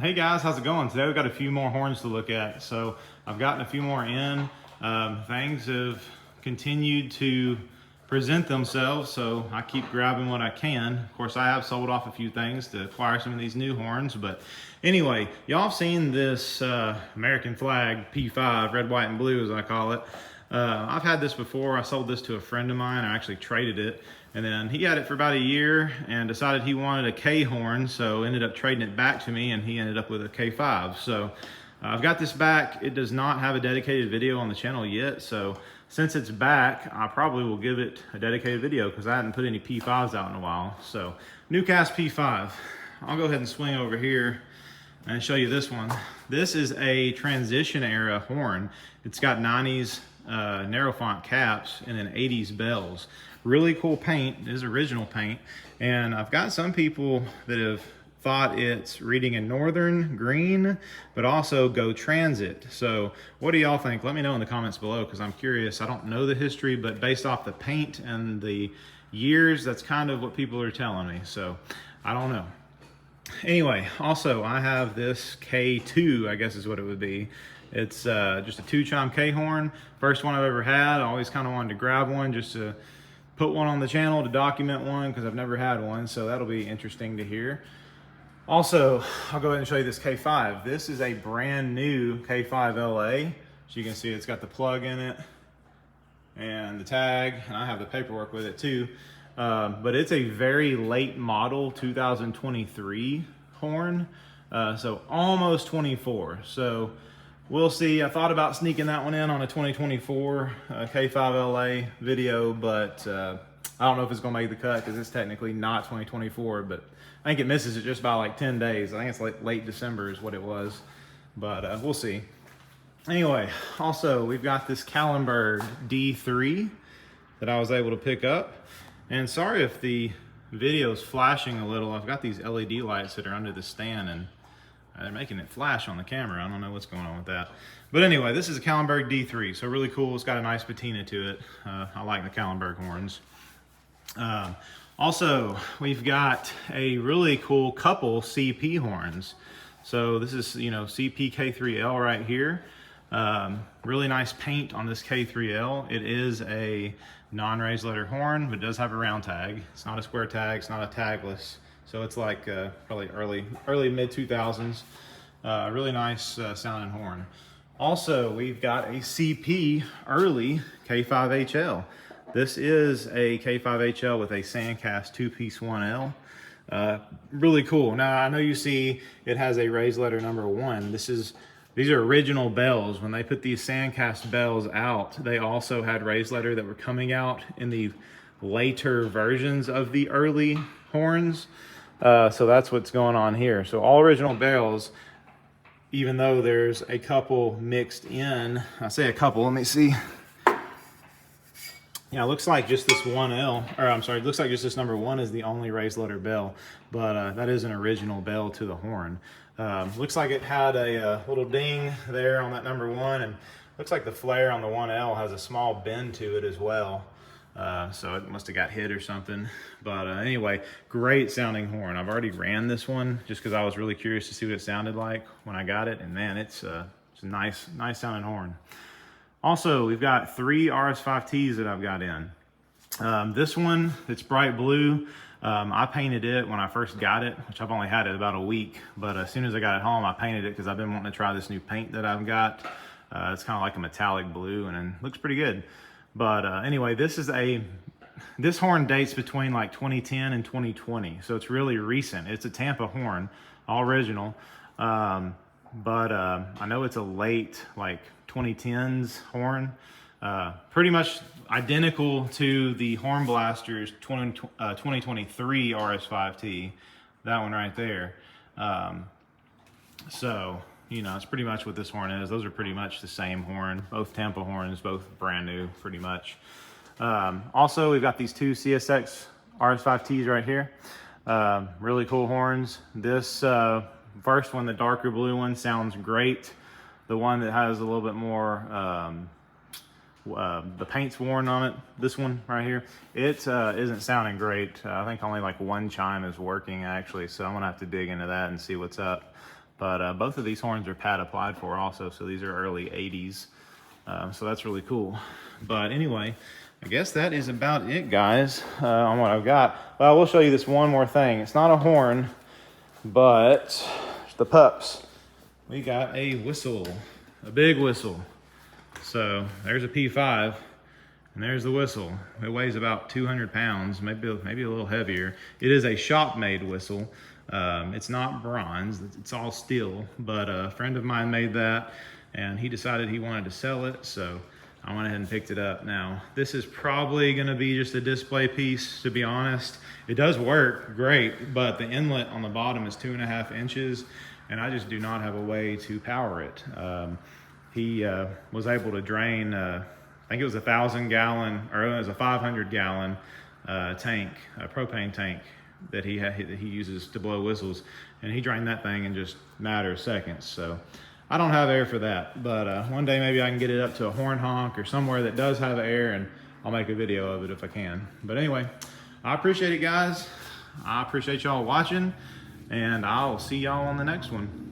Hey guys, how's it going? Today we've got a few more horns to look at. So I've gotten a few more in. Things have continued to present themselves, so I keep grabbing what I can. Of course, I have sold off a few things to acquire some of these new horns, but anyway, y'all have seen this American flag P5, red, white, and blue as I call it. I've had this before. I sold this to a friend of mine. I actually traded it, and then he had it for about a year and decided he wanted a K horn, so ended up trading it back to me, and he ended up with a K5. So I've got this back. It does not have a dedicated video on the channel yet, so since it's back, I probably will give it a dedicated video because I hadn't put any P5s out in a while. So new cast P5. I'll go ahead and swing over here and show you this one. This is a transition era horn. It's got 90s narrow font caps and then 80s bells. Really cool paint. It is original paint, and I've got some people that have thought it's reading in Northern green, but also Go Transit. So what do y'all think? Let me know in the comments below, because I'm curious. I don't know the history, but based off the paint and the years, that's kind of what people are telling me. So I don't know. Anyway, also I have this K2, I guess is what it would be. It's just a 2-chime K horn. First one I've ever had. I always kind of wanted to grab one just to put one on the channel to document one, because I've never had one, so that'll be interesting to hear. Also, I'll go ahead and show you this K5. This is a brand new K5 LA. As you can see, it's got the plug in it and the tag, and I have the paperwork with it too. But it's a very late model 2023 horn, so almost 24. So we'll see. I thought about sneaking that one in on a 2024 K5 LA video, but I don't know if it's gonna make the cut because it's technically not 2024, but I think it misses it just by like 10 days. I think it's like late December is what it was, but we'll see. Anyway, also we've got this Calenberg D3 that I was able to pick up. And sorry if the video's flashing a little. I've got these LED lights that are under the stand, and they're making it flash on the camera. I don't know what's going on with that. But anyway, this is a Calenberg D3, so really cool. It's got a nice patina to it. I like the Calenberg horns. Also, we've got a really cool couple CP horns. So this is, CP K3L right here. Really nice paint on this K3L. It is a non-raised letter horn, but it does have a round tag. It's not a square tag, it's not a tagless. So it's like probably early mid 2000s. Really nice sounding horn. Also, we've got a CP early K5HL. This is a K5HL with a Sandcast 2-piece 1L. Really cool. Now I know you see it has a raised letter number 1. These are original bells. When they put these Sandcast bells out, they also had raised letter that were coming out in the later versions of the early horns. So that's what's going on here. So all original bells, even though there's a couple mixed in. I say a couple, let me see. Yeah, it looks like just this 1L, or I'm sorry, it looks like just this number 1 is the only raised letter bell, but that is an original bell to the horn. Looks like it had a little ding there on that number 1, and looks like the flare on the 1L has a small bend to it as well. So it must have got hit or something. But anyway, great sounding horn. I've already ran this one just because I was really curious to see what it sounded like when I got it, and man, it's a nice sounding horn. Also, we've got 3 RS5Ts that I've got in. This one, it's bright blue. I painted it when I first got it, which I've only had it about a week, but as soon as I got it home, I painted it because I've been wanting to try this new paint that I've got. It's kind of like a metallic blue, and it looks pretty good. But anyway, this horn dates between like 2010 and 2020, so it's really recent. It's a Tampa horn, all original. But I know it's a late, like 2010s horn. Pretty much identical to the Horn Blaster's 2023 RS5T, that one right there. So, it's pretty much what this horn is. Those are pretty much the same horn, both Tampa horns, both brand new, pretty much. Also, we've got these 2 CSX RS5Ts right here. Really cool horns. This first one, the darker blue one, sounds great. The one that has a little bit more, the paint's worn on it, this one right here, it isn't sounding great. I think only like 1 chime is working actually, so I'm gonna have to dig into that and see what's up. But both of these horns are pad applied for also, so these are early 80s. So that's really cool. But anyway, I guess that is about it, guys, on what I've got. Well, I will show you this one more thing. It's not a horn, but the pups. We got a whistle, a big whistle. So there's a P5, and there's the whistle. It weighs about 200 pounds, maybe a little heavier. It is a shop-made whistle. It's not bronze, it's all steel, but a friend of mine made that, and he decided he wanted to sell it, so I went ahead and picked it up. Now, this is probably gonna be just a display piece, to be honest. It does work great, but the inlet on the bottom is 2.5 inches, and I just do not have a way to power it. He was able to drain, I think it was 1,000 gallon, or it was a 500 gallon tank, a propane tank that he uses to blow whistles, and he drained that thing in just a matter of seconds. So I don't have air for that, but one day maybe I can get it up to a horn honk or somewhere that does have air, and I'll make a video of it if I can. But anyway, I appreciate it, guys. I appreciate y'all watching, and I'll see y'all on the next one.